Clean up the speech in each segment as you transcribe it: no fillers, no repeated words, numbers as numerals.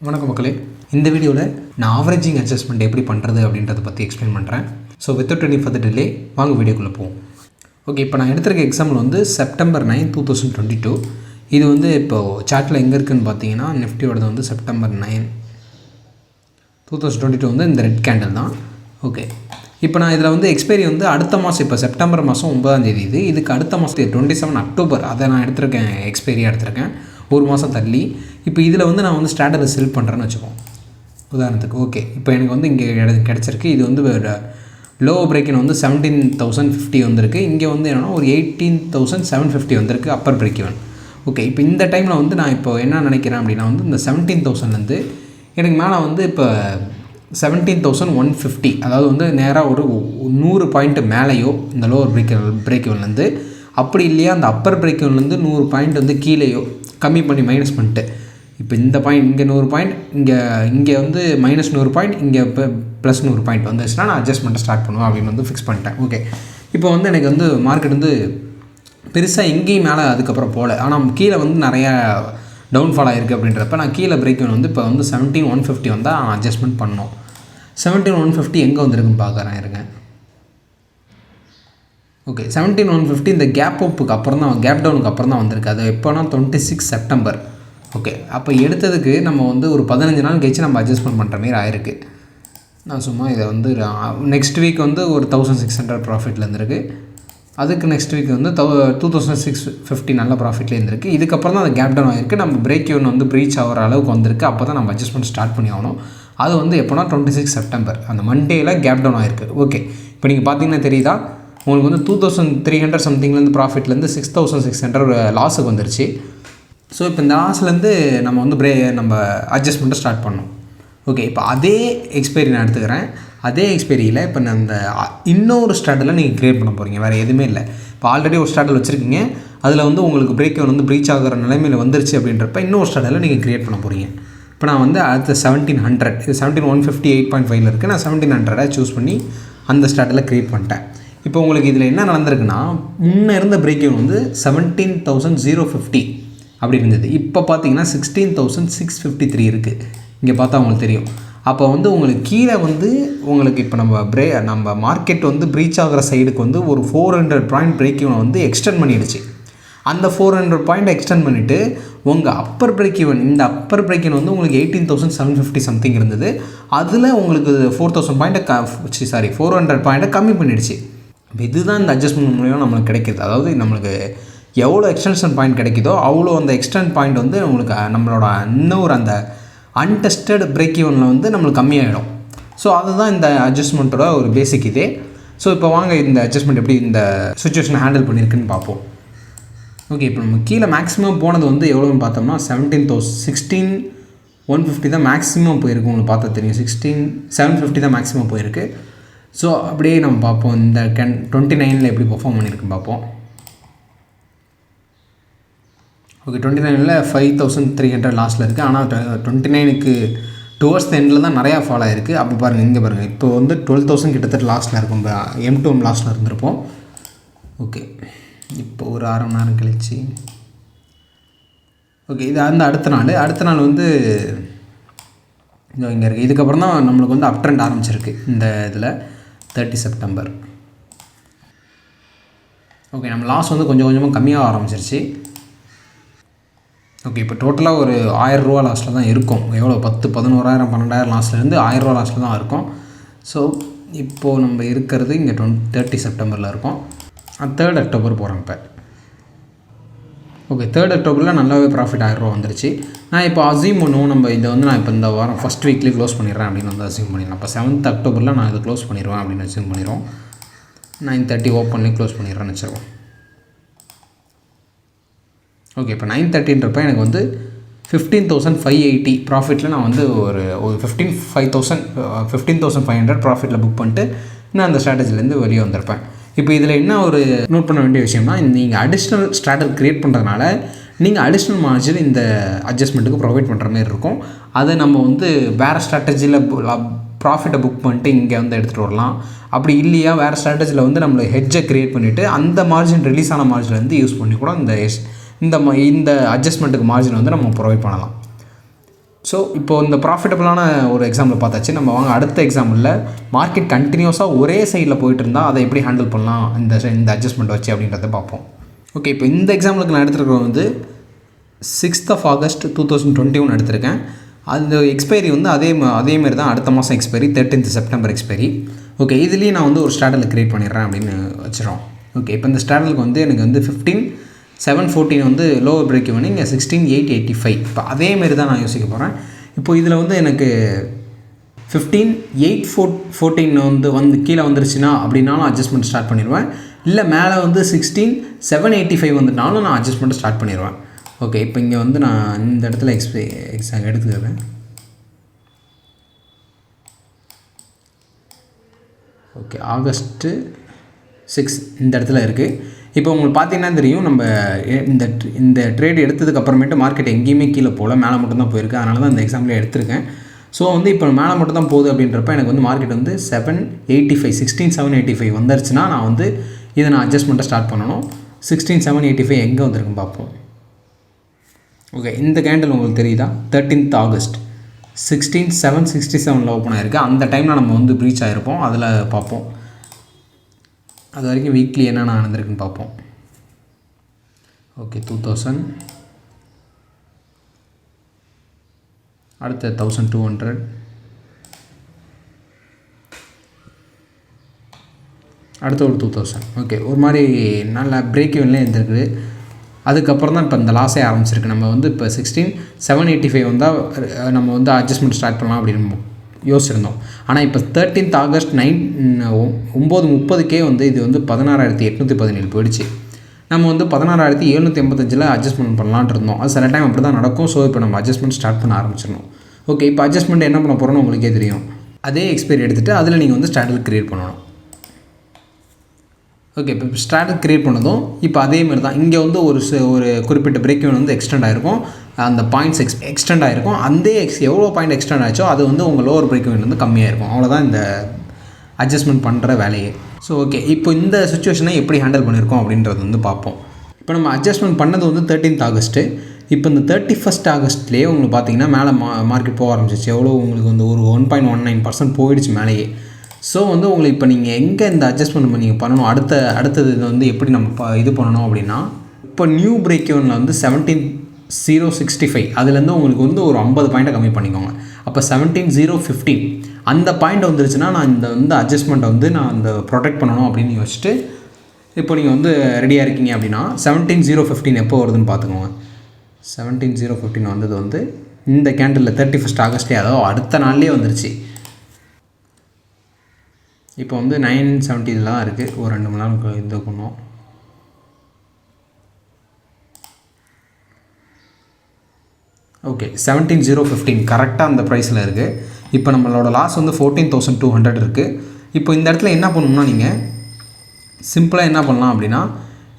வணக்கம் மக்களே, இந்த வீடியோவில் நான் ஆவரேஜிங் அட்ஜஸ்ட்மெண்ட் எப்படி பண்ணுறது அப்படின்றத பற்றி எக்ஸ்பிளைன் பண்ணுறேன். So without any further delay வாங்க வீடியோக்குள்ளே போவோம். ஓகே, இப்போ நான் எடுத்திருக்க எக்ஸாம்பிள் வந்து September 9, 2022. இது வந்து இப்போது சார்ட்டில் எங்கே இருக்குதுன்னு பார்த்தீங்கன்னா நிஃப்டியோடது வந்து September 9, 2022 வந்து இந்த ரெட் கேண்டில் தான். ஓகே, இப்போ நான் இதில் வந்து எக்ஸ்பைரி வந்து அடுத்த மாதம், இப்போ செப்டம்பர் மாதம் 9ஆம் தேதி இதுக்கு அடுத்த மாதம் 27 அக்டோபர் அதை நான் எடுத்திருக்கேன், எக்ஸ்பைரியாக எடுத்திருக்கேன் ஒரு மாதம் தள்ளி. இப்போ இதில் வந்து நான் வந்து ஸ்டாண்டர்டை செல் பண்ணுறேன்னு வச்சுப்போம் உதாரணத்துக்கு. ஓகே, இப்போ எனக்கு வந்து இங்கே கிடச்சிருக்கு. இது வந்து லோ பிரேக்கின் வந்து 17,050 வந்திருக்கு. இங்கே வந்து என்னென்னா ஒரு 18,750 வந்திருக்கு அப்பர் பிரேக் ஈவன். ஓகே, இப்போ இந்த டைமில் வந்து நான் இப்போ என்ன நினைக்கிறேன் அப்படின்னா வந்து இந்த 17,000லேருந்து எனக்கு மேலே வந்து இப்போ 17,150, அதாவது வந்து நேராக ஒரு 100 பாயிண்ட்டு மேலேயோ இந்த லோவர் பிரேக் ஈவன்லேருந்து, அப்படி இல்லையா அந்த அப்பர் பிரேக் ஈவன்லேருந்து 100 பாயிண்ட் வந்து கீழேயோ கம்மி பண்ணி மைனஸ் பண்ணிட்டு, இப்போ இந்த பாயிண்ட் இங்கே 100 பாயிண்ட், இங்கே வந்து -100 பாயிண்ட், இங்கே இப்போ +100 பாயிண்ட் வந்துச்சுன்னா நான் அட்ஜஸ்ட்மெண்ட்டை ஸ்டார்ட் பண்ணுவேன் அப்படின்னு வந்து ஃபிக்ஸ் பண்ணிட்டேன். ஓகே, இப்போ வந்து எனக்கு வந்து மார்க்கெட் வந்து பெருசாக எங்கேயும் மேலே அதுக்கப்புறம் போகல, ஆனால் கீழே வந்து நிறையா டவுன்ஃபால் ஆகிருக்கு. அப்படின்றப்ப நான் கீழே பிரேக் வந்து இப்போ வந்து 17,150 வந்தால் நான் அட்ஜஸ்ட்மெண்ட் பண்ணணும். 17,150 எங்கே வந்திருக்குன்னு பார்க்குறேன் இருங்க. ஓகே, 17,150 இந்த கேப் அப்புக்கு அப்புறம் தான், கேப் டவுனுக்கு அப்புறம் தான் வந்திருக்கு. அது எப்போனா 26 செப்டம்பர். ஓகே, அப்போ எடுத்ததுக்கு நம்ம வந்து ஒரு 15 நாள் கழிச்சு நம்ம அட்ஜஸ்ட்மெண்ட் பண்ணுற மாரி ஆயிருக்கு. நான் சும்மா இதை வந்து நெக்ஸ்ட் வீக் வந்து ஒரு 1,600 ப்ராஃபிட்டில் இருந்திருக்கு. அதுக்கு நெக்ஸ்ட் வீக் வந்து 2,650 நல்ல ப்ராஃபிட்லேயே இருந்திருக்கு. இதுக்கப்புறம் தான் அந்த கேப் டவுன் ஆகிருக்கு. நம்ம பிரேக் ஈவன் வந்து ப்ரீச் ஆகிற அளவுக்கு வந்திருக்கு. அப்போ தான் நம்ம அட்ஜஸ்ட்மெண்ட் ஸ்டார்ட் பண்ணி ஆகணும். அது வந்து எப்போனா 26 செப்டம்பர் அந்த மண்டேயில் கேப் டவுன் ஆகிருக்கு. ஓகே, இப்போ நீங்கள் பார்த்தீங்கன்னா தெரியுதா, உங்களுக்கு வந்து 2,300 சம்திங்லேருந்து ப்ராஃபிட்லேருந்து 6,600 லாஸுக்கு வந்துருச்சு. ஸோ இப்போ இந்த லாஸ்லேருந்து நம்ம வந்து நம்ம அட்ஜஸ்ட்மெண்ட்டை ஸ்டார்ட் பண்ணோம். ஓகே, இப்போ அதே எக்ஸ்பைரி நான் எடுத்துக்கிறேன். அதே எக்ஸ்பைரியில் இப்போ நான் அந்த இன்னொரு ஸ்டார்டில் நீங்கள் க்ரியேட் பண்ண போகிறீங்க, வேறு எதுவுமே இல்லை. இப்போ ஆல்ரெடி ஒரு ஸ்டார்டில் வச்சுருக்கீங்க, அதில் வந்து உங்களுக்கு பிரேக் ஈவன் வந்து ப்ரீச் ஆகிற நிலைமையில் வந்துருச்சு. அப்படின்றப்ப இன்னொரு ஸ்டார்டில் நீங்கள் க்ரியேட் பண்ண போகிறீங்க. இப்போ நான் வந்து அடுத்த 1,700, இது 17,150 8.5 இருக்குது. நான் 1,700 சூஸ் பண்ணி அந்த ஸ்டார்டில் க்ரியேட் பண்ணிட்டேன். இப்போ உங்களுக்கு இதில் என்ன நடந்திருக்குன்னா, முன்னே இருந்த பிரேக் ஈவன் வந்து 17,050 அப்படி இருந்தது. இப்போ பார்த்தீங்கன்னா 16,653 இருக்குது. இங்கே பார்த்தா உங்களுக்கு தெரியும். அப்போ வந்து உங்களுக்கு கீழே வந்து உங்களுக்கு இப்போ நம்ம மார்க்கெட் வந்து ப்ரீச் ஆகிற சைடுக்கு வந்து ஒரு 400 பாயிண்ட் பிரேக் ஈவனை வந்து எக்ஸ்டெண்ட் பண்ணிடுச்சு. அந்த 400 பாயிண்ட் எக்ஸ்டெண்ட் பண்ணிவிட்டு உங்கள் அப்பர் பிரேக் ஈவன், இந்த அப்பர் பிரேக் ஈவன் வந்து உங்களுக்கு 18,750 சம்திங் இருந்தது. அதில் உங்களுக்கு 4,000 பாயிண்ட்டை 400 பாயிண்ட்டை கம்மி பண்ணிடுச்சு. இதுதான் இந்த அட்ஜஸ்ட்மெண்ட் மூலிமா நம்மளுக்கு கிடைக்கிது. அதாவது நம்மளுக்கு எவ்வளோ எக்ஸ்டென்ஷன் பாயிண்ட் கிடைக்குதோ அவ்வளோ அந்த எக்ஸ்டெண்ட் பாயிண்ட் வந்து உங்களுக்கு நம்மளோட இன்னொரு அந்த அன்டெஸ்டட் பிரேக் ஈவனில் வந்து நம்மளுக்கு கம்மியாகிடும். ஸோ அதுதான் இந்த அட்ஜஸ்ட்மெண்ட்டோட ஒரு பேசிக் இதே. ஸோ இப்போ வாங்க இந்த அட்ஜஸ்ட்மெண்ட் எப்படி இந்த சுச்சுவேஷனை ஹேண்டில் பண்ணியிருக்குன்னு பார்ப்போம். ஓகே, இப்போ நம்ம கீழே மேக்ஸிமம் போனது வந்து எவ்வளோன்னு பார்த்தோம்னா 16,150 தான் மேக்ஸிமம் போயிருக்கு. உங்களுக்கு பார்த்தா தெரியும், 16,750 தான் மேக்ஸிமம் போயிருக்கு. ஸோ அப்படியே நம்ம பார்ப்போம் இந்த 29 எப்படி பெர்ஃபார்ம் பண்ணியிருக்குன்னு பார்ப்போம். ஓகே, 29 5,300 லாஸ்ட்டில் இருக்குது. ஆனால் 29க்கு டுவர்ட்ஸ் த எண்டில் தான் நிறையா ஃபால் ஆகிருக்கு. அப்போ பாருங்கள், இங்கே பாருங்கள், இப்போ வந்து 12,000 கிட்டத்தட்ட லாஸ்ட்டில் இருக்கும். M2M லாஸ்ட்டில் இருந்திருப்போம். ஓகே, இப்போ ஒரு 1/2 மணி நேரம் கழிச்சு ஓகே, இது அந்த அடுத்த நாள் வந்து இங்கே இருக்குது. இதுக்கப்புறம் தான் நம்மளுக்கு வந்து அப் ட்ரெண்ட் ஆரம்பிச்சிருக்கு இந்த இதில் 30 செப்டம்பர். ஓகே, நம்ம லாஸ் வந்து கொஞ்சம் கொஞ்சமாக கம்மியாக ஆரம்பிச்சிருச்சு. ஓகே, இப்போ டோட்டலாக ஒரு 1,000 ரூபா லாஸ்ட்டில் தான் இருக்கும். எவ்வளோ 10, 11,000, 12,000 லாஸ்ட்லேருந்து 1,000 ரூபா லாஸ்ட்டில் தான் இருக்கும். ஸோ இப்போது நம்ம இருக்கிறது இங்கே 30 செப்டம்பரில் இருக்கோம். 3rd அக்டோபர் போகிறோம் இப்போ. ஓகே, 3rd அக்டோபரில் நல்லாவே ப்ராஃபிட் 1,000 ரூபா வந்துருச்சு. நான் இப்போ அசியூம் பண்ணுவோம், நம்ம இதை வந்து நான் இப்போ இந்த வாரம் ஃபஸ்ட் வீக்லேயே க்ளோஸ் பண்ணிடுறேன் அப்படின்னு வந்து அசியூம் பண்ணிடுறேன். இப்போ 7th அக்டோபரில் நான் இதை க்ளோஸ் பண்ணிடுவேன் அப்படின்னு அசியூம் பண்ணிடுவோம். 9:30 ஓப்பன்லேயே க்ளோஸ் பண்ணிடுறேன்னு வச்சுருவோம். ஓகே, இப்போ 9:30ன்றப்ப எனக்கு வந்து 15,580 ப்ராஃபிட்டில் நான் வந்து ஒரு 15,500 ப்ராஃபிட்டில் புக் பண்ணிட்டு நான் அந்த ஸ்ட்ராட்டஜிலேருந்து வெளியே வந்திருப்பேன். இப்போ இதில் என்ன ஒரு நோட் பண்ண வேண்டிய விஷயம்னா, நீங்கள் அடிஷ்னல் ஸ்ட்ராட்டஜி க்ரியேட் பண்ணுறதுனால நீங்கள் அடிஷ்னல் மார்ஜின் இந்த அட்ஜஸ்ட்மெண்ட்டுக்கு ப்ரொவைட் பண்ணுற மாதிரி இருக்கும். அதை நம்ம வந்து வேறு ஸ்ட்ராட்டஜியில் ப்ராஃபிட்டை புக் பண்ணிட்டு இங்கே வந்து எடுத்துகிட்டு வரலாம். அப்படி இல்லையா வேறு ஸ்ட்ராட்டஜியில் வந்து நம்மளை ஹெட்ஜை க்ரியேட் பண்ணிவிட்டு அந்த மார்ஜின் ரிலீஸ் ஆன மார்ஜின் யூஸ் பண்ணி கூட இந்த அட்ஜஸ்ட்மெண்ட்டுக்கு மார்ஜின் வந்து நம்ம ப்ரொவைட் பண்ணலாம். ஸோ இப்போது இந்த ப்ராஃபிட்டபுளான ஒரு எக்ஸாம்பிள் பார்த்தாச்சு. நம்ம வாங்க அடுத்த எக்ஸாம்பிளில் மார்க்கெட் கண்டினியூஸாக ஒரே சைடில் போயிட்டு இருந்தால் அதை எப்படி ஹேண்டில் பண்ணலாம் இந்த அட்ஜஸ்ட்மெண்ட் வச்சு அப்படின்றத பார்ப்போம். ஓகே, இப்போ இந்த எக்ஸாம்பிளுக்கு நான் எடுத்துருக்கிறது வந்து 6th August 2021 எடுத்திருக்கேன். அந்த எக்ஸ்பைரி வந்து அதேமாரி தான் அடுத்த மாதம் expiry 13th September expiry. Okay, இதுலேயும் நான் வந்து ஒரு ஸ்டாடல் க்ரியேட் பண்ணிடுறேன் அப்படின்னு வச்சுருவோம். ஓகே, இப்போ இந்த ஸ்டாடலுக்கு வந்து எனக்கு வந்து 15,714 வந்து லோவர் பிரேக் ஈவன், இங்கே 16,885. இப்போ அதேமாரி தான் நான் யோசிக்க போகிறேன். இப்போ இதில் வந்து எனக்கு 15,814 வந்து கீழே வந்துருச்சுன்னா அப்படின்னாலும் அட்ஜஸ்ட்மெண்ட் ஸ்டார்ட் பண்ணிடுவேன். இல்லை மேலே வந்து 16,785 வந்துட்டாலும் நான் அட்ஜஸ்ட்மெண்ட்டை ஸ்டார்ட் பண்ணிடுவேன். ஓகே, இப்போ இங்கே வந்து நான் இந்த இடத்துல எடுத்துக்கிறேன். ஓகே, August 6 இந்த இடத்துல இருக்குது. இப்போ உங்களுக்கு பார்த்தீங்கன்னா தெரியும், நம்ம இந்த ட்ரேட் எடுத்ததுக்கப்புறமேட்டு மார்க்கெட் எங்கேயுமே கீழே போகல, மேலே மட்டும்தான் போயிருக்கு. அதனால தான் இந்த எக்ஸாம்பிளே எடுத்திருக்கேன். ஸோ வந்து இப்போ மேலே மட்டும் தான் போகுது அப்படின்றப்ப எனக்கு வந்து மார்க்கெட் வந்து 16,785 வந்துருச்சுன்னா நான் வந்து இதை நான் அட்ஜஸ்ட்மெண்ட்டை ஸ்டார்ட் பண்ணணும். 16,785 எங்கே வந்திருக்குன்னு பார்ப்போம். ஓகே, இந்த கேண்டில் உங்களுக்கு தெரியுதா? 13th August 16,767 ஓப்பன் ஆகிருக்கு. அந்த டைமில் நம்ம வந்து ப்ரீச் ஆகிருப்போம். அதில் பார்ப்போம். அது வரைக்கும் வீக்லி என்னென்ன நடந்திருக்குன்னு பார்ப்போம். ஓகே, 2000, அடுத்த 1200, அடுத்த ஒரு 2000. ஓகே, ஒரு மாதிரி நல்ல பிரேக் ஈவன்லேயே இருந்திருக்குது. அதுக்கப்புறம் தான் இப்போ இந்த லாஸே ஆரம்பிச்சிருக்கு. நம்ம வந்து இப்போ 16,785 வந்தால் நம்ம வந்து அட்ஜஸ்ட்மெண்ட் ஸ்டார்ட் பண்ணலாம் அப்படின்னு யோசிச்சிருந்தோம். ஆனால் இப்போ 13th August 9:30 வந்து இது வந்து 16,817 போயிடுச்சு. நம்ம வந்து 16,785 அட்ஜஸ்ட்மெண்ட் பண்ணலான்ட்டு இருந்தோம். அது சில டைம் அப்படி தான் நடக்கும். ஸோ இப்போ நம்ம அட்ஜஸ்ட்மெண்ட் ஸ்டார்ட் பண்ண ஆரம்பிச்சிடணும். ஓகே, இப்போ அட்ஜஸ்ட்மெண்ட் என்ன பண்ண போகிறோன்னு உங்களுக்கே தெரியும். அதே எக்ஸ்பைரி எடுத்துகிட்டு அதில் நீங்கள் வந்து ஸ்டாண்டர்ட் க்ரியேட் பண்ணணும். ஓகே, இப்போ ஸ்டாண்டர்ட் க்ரியேட் பண்ணதும் இப்போ அதேமாதிரி தான் இங்கே வந்து ஒரு குறிப்பிட்ட பிரேக் ஈவன் வந்து எக்ஸ்டெண்ட் ஆகிருக்கும். அந்த பாயிண்ட்ஸ் எக்ஸ்டெண்ட் ஆகிருக்கும். அந்த எவ்வளோ பாயிண்ட் எக்ஸ்டெண்ட் ஆச்சோ அது வந்து உங்கள் லோவர் பிரேக் ஈவன் வந்து கம்மியாக இருக்கும். அவ்வளோதான் இந்த அட்ஜஸ்ட்மெண்ட் பண்ணுற வேலையே. ஸோ ஓகே, இப்போ இந்த சுச்சுவேஷனை எப்படி ஹேண்டில் பண்ணியிருக்கோம் அப்படின்றது வந்து பார்ப்போம். இப்போ நம்ம அட்ஜஸ்ட்மெண்ட் பண்ணது வந்து 13th August. இப்போ இந்த 31st Augustலேயே உங்களுக்கு பார்த்தீங்கன்னா மேலே மார்க்கெட் போக ஆரம்பிச்சிச்சு. எவ்வளோ உங்களுக்கு வந்து ஒரு 1.19% போயிடுச்சு மேலேயே. ஸோ வந்து உங்களுக்கு இப்போ நீங்கள் எங்கே இந்த அட்ஜஸ்ட்மெண்ட் நீங்கள் பண்ணணும், அடுத்தது இது வந்து எப்படி நம்ம இது பண்ணணும் அப்படின்னா, இப்போ நியூ பிரேக் ஈவனில் வந்து 17,065 அதுலேருந்து உங்களுக்கு வந்து ஒரு 50 பாயிண்ட்டை கம்மி பண்ணிக்கோங்க. அப்போ 17,015 அந்த பாயிண்ட் வந்துருச்சுன்னா நான் இந்த வந்து அட்ஜஸ்ட்மெண்ட்டை வந்து நான் இந்த ப்ரொடெக்ட் பண்ணணும் அப்படின்னு யோசிச்சுட்டு இப்போ நீங்கள் வந்து ரெடியாக இருக்கீங்க அப்படின்னா 17,015 எப்போ வருதுன்னு பார்த்துக்கோங்க. 17,015 வந்தது வந்து இந்த கேண்டில் 31st August, அதாவது அடுத்த நாள்லேயே வந்துருச்சு. இப்போ வந்து 970 இதில் தான் இருக்குது. ஒரு 2 மணி நேரம் இது பண்ணுவோம். ஓகே, 17,015 கரெக்டாக அந்த ப்ரைஸில் இருக்குது. இப்போ நம்மளோட லாஸ் வந்து 14,200 இருக்குது. இப்போ இந்த இடத்துல என்ன பண்ணணும்னா நீங்கள் சிம்பிளாக என்ன பண்ணலாம் அப்படின்னா,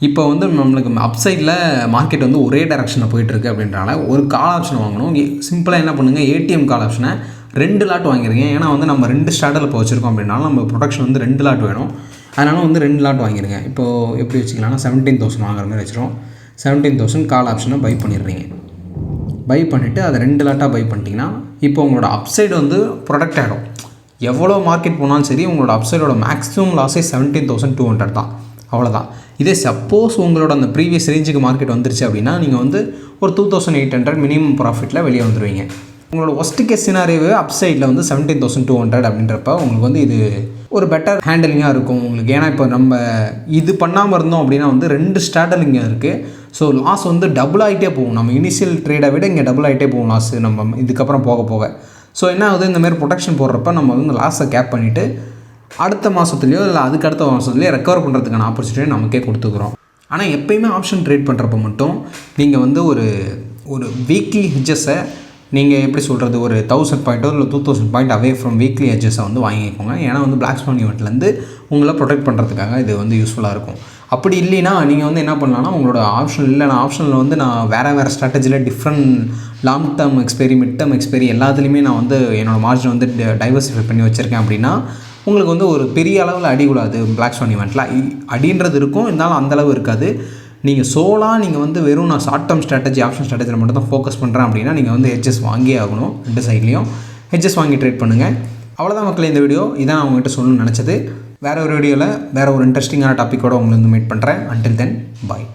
இப்போ வந்து நம்மளுக்கு அப்சைடில் மார்க்கெட் வந்து ஒரே டைரக்ஷனில் போயிட்டுருக்கு அப்படின்றனால ஒரு கால் ஆப்ஷன் வாங்கணும். சிம்பிளாக என்ன பண்ணுங்கள், ஏடிஎம் கால் ஆப்ஷனை 2 லாட் வாங்கிருங்க. ஏன்னா வந்து நம்ம 2 ஸ்டார்டரில் இப்போ வச்சுருக்கோம் அப்படின்னாலும் நம்ம ப்ரொடக்ஷன் வந்து 2 லாட் வேணும். அதனால் வந்து 2 லாட் வாங்கிடுங்க. இப்போது எப்படி வச்சுக்கலாம்னா 17,000 வாங்குற மாதிரி வச்சுருவோம். 17,000 கால் ஆப்ஷனை பை பண்ணிடுறீங்க. பை பண்ணிவிட்டு அதை 2 லாட்டாக பை பண்ணிட்டீங்கன்னா இப்போ உங்களோட அப்சைடு வந்து ப்ரொடக்ட் ஆகிடும். எவ்வளோ மார்க்கெட் போனாலும் சரி உங்களோட அப்சைடோட மேக்ஸிமம் லாஸே 17,200 தான். அவ்வளோதான். இதே சப்போஸ் உங்களோட அந்த ப்ரீவியஸ் ரேஞ்சுக்கு மார்க்கெட் வந்துருச்சு அப்படின்னா நீங்கள் வந்து ஒரு 2,800 மினிமம் ப்ராஃபிட்டில் வெளியே வந்துடுவீங்க. உங்களோட ஒஸ்ட் கேஸ் சினாரியோவே அப்சைடில் வந்து 17,200 அப்படின்றப்ப உங்களுக்கு வந்து இது ஒரு பெட்டர் ஹேண்டலிங்காக இருக்கும் உங்களுக்கு. ஏன்னா இப்போ நம்ம இது பண்ணாமல் இருந்தோம் அப்படின்னா வந்து 2 ஸ்டார்டர் இங்கே இருக்குது. ஸோ லாஸ் வந்து டபுள் ஆகிட்டே போகும். நம்ம இனிஷியல் ட்ரேடை விட இங்கே டபுள் ஆகிட்டே போகும் லாஸ் நம்ம இதுக்கப்புறம் போக போக. ஸோ என்ன ஆகுது, இந்தமாதிரி ப்ரொடெக்ஷன் போடுறப்ப நம்ம வந்து லாஸை கேப் பண்ணிவிட்டு அடுத்த மாதத்துலையோ இல்லை அதுக்கு அடுத்த மாதத்துலையோ ரெக்கவர் பண்ணுறதுக்கான ஆப்பர்ச்சுனிட்டி நமக்கே கொடுத்துக்குறோம். ஆனால் எப்போயுமே ஆப்ஷன் ட்ரேட் பண்ணுறப்ப மட்டும் நீங்கள் வந்து ஒரு வீக்லி ஹெட்ஜஸை நீங்கள் எப்படி சொல்கிறது, ஒரு 1000 பாயிண்ட்டோ இல்லை 2000 பாயிண்ட் அவே ஃப்ரம் வீக்லி ஹெட்ஜஸை வந்து வாங்கிக்கோங்க. ஏன்னா வந்து பிளாக் ஸ்வான் ஈவெண்ட்லேருந்து உங்களை ப்ரொடெக்ட் பண்ணுறதுக்காக இது வந்து யூஸ்ஃபுல்லாக இருக்கும். அப்படி இல்லைன்னா நீங்கள் வந்து என்ன பண்ணலான்னா உங்களோட ஆப்ஷன் இல்லை, நான் ஆப்ஷனில் வந்து நான் வேறு ஸ்ட்ராட்டஜியில் different long term expiry, mid term expiry எல்லாத்துலேயுமே நான் வந்து என்னோடய மார்ஜின் வந்து டைவர்சிஃபை பண்ணி வச்சுருக்கேன் அப்படின்னா உங்களுக்கு வந்து ஒரு பெரிய அளவில் அடி விழாது. பிளாக் ஸ்வான் ஈவெண்ட்டில் அடின்றது இருக்கும், இருந்தாலும் அந்தளவு இருக்காது. நீங்கள் நீங்கள் வந்து வெறும் நான் ஷார்ட் டேர்ம் ஸ்ட்ராட்டஜி ஆப்ஷன் ஸ்ட்ராட்டஜியில் மட்டும் தான் ஃபோக்கஸ் பண்ணுறேன் அப்படின்னா நீங்கள் வந்து ஹெட்ஜஸ் வாங்கியே ஆகணும். 2 சைட்லேயும் ஹெட்ஜஸ் வாங்கி ட்ரேட் பண்ணுங்கள். அவ்வளோதான் மக்களே இந்த வீடியோ. இதான் நான் உங்கள்கிட்ட சொல்லணும்னு நினச்சது. வேறு ஒரு வீடியோவில் வேறு ஒரு இன்ட்ரெஸ்டிங்கான டாப்பிக்கோடு உங்களை வந்து மீட் பண்ணுறேன். அன்டில் தென் பாய்.